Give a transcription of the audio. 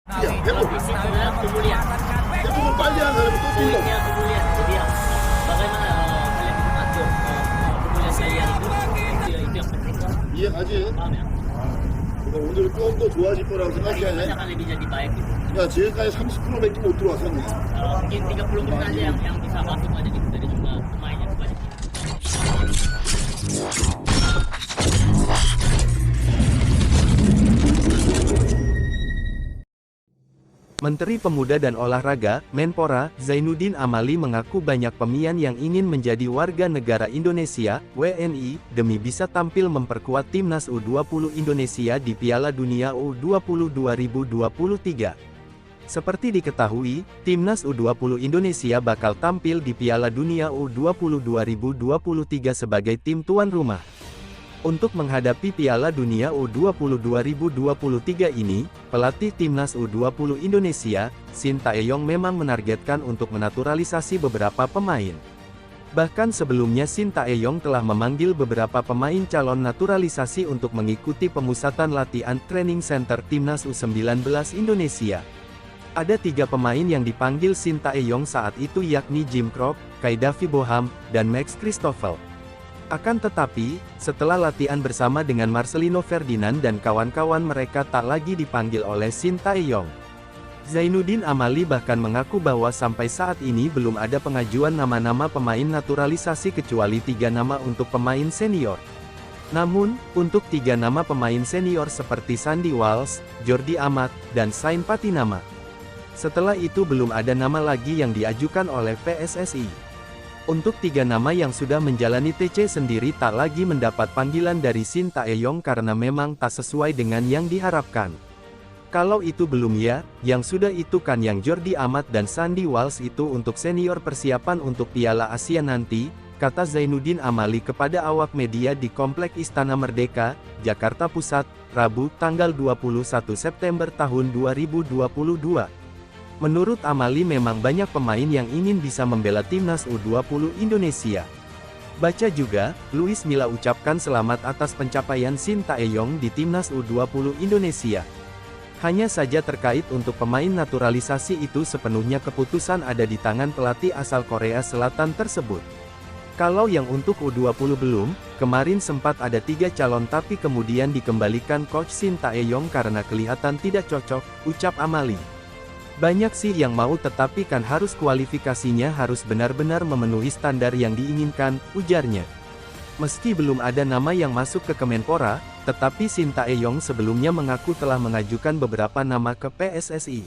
Iya, betul. Adalah kemuliaan. Dia pukul panjang dalam itu tinduk. Sulitnya kemuliaan. Jadi bagaimana kalian mengatur kemuliaan kalian itu yang penting. 이해가지? Paham ya? 그러니까 오늘 또 좋아질 거라고 Hari 생각해. ini akan lebih jadi baik. Gitu. 야, 지금까지 30%밖에 못 들어왔었네. Mungkin 30% aja yang bisa masuk aja gitu dari jumlah pemain yang banyak. Menteri Pemuda dan Olahraga, Menpora, Zainuddin Amali mengaku banyak pemain yang ingin menjadi warga negara Indonesia, WNI, demi bisa tampil memperkuat Timnas U20 Indonesia di Piala Dunia U20 2023. Seperti diketahui, Timnas U20 Indonesia bakal tampil di Piala Dunia U20 2023 sebagai tim tuan rumah. Untuk menghadapi Piala Dunia U20 2023 ini, pelatih Timnas U20 Indonesia, Shin Tae-yong memang menargetkan untuk menaturalisasi beberapa pemain. Bahkan sebelumnya Shin Tae-yong telah memanggil beberapa pemain calon naturalisasi untuk mengikuti pemusatan latihan training center Timnas U19 Indonesia. Ada 3 pemain yang dipanggil Shin Tae-yong saat itu yakni Jim Krop, Kai Davi Boham, dan Max Christoffel. Akan tetapi, setelah latihan bersama dengan Marcelino Ferdinand dan kawan-kawan mereka tak lagi dipanggil oleh Shin Tae-yong. Zainuddin Amali bahkan mengaku bahwa sampai saat ini belum ada pengajuan nama-nama pemain naturalisasi kecuali 3 nama untuk pemain senior. Namun, untuk 3 nama pemain senior seperti Sandy Walsh, Jordi Amat, dan Sain Patinama. Setelah itu belum ada nama lagi yang diajukan oleh PSSI. Untuk 3 nama yang sudah menjalani TC sendiri tak lagi mendapat panggilan dari Shin Tae-yong karena memang tak sesuai dengan yang diharapkan. Kalau itu belum ya, yang sudah itu kan yang Jordi Amat dan Sandy Walsh itu untuk senior persiapan untuk Piala Asia nanti, kata Zainuddin Amali kepada awak media di Komplek Istana Merdeka, Jakarta Pusat, Rabu, tanggal 21 September tahun 2022. Menurut Amali memang banyak pemain yang ingin bisa membela Timnas U20 Indonesia. Baca juga, Luis Milla ucapkan selamat atas pencapaian Shin Tae-yong di Timnas U20 Indonesia. Hanya saja terkait untuk pemain naturalisasi itu sepenuhnya keputusan ada di tangan pelatih asal Korea Selatan tersebut. Kalau yang untuk U20 belum, kemarin sempat ada 3 calon tapi kemudian dikembalikan Coach Shin Tae-yong karena kelihatan tidak cocok, ucap Amali. Banyak sih yang mau tetapi kan harus kualifikasinya harus benar-benar memenuhi standar yang diinginkan, ujarnya. Meski belum ada nama yang masuk ke Kemenpora, tetapi Shin Tae-yong sebelumnya mengaku telah mengajukan beberapa nama ke PSSI.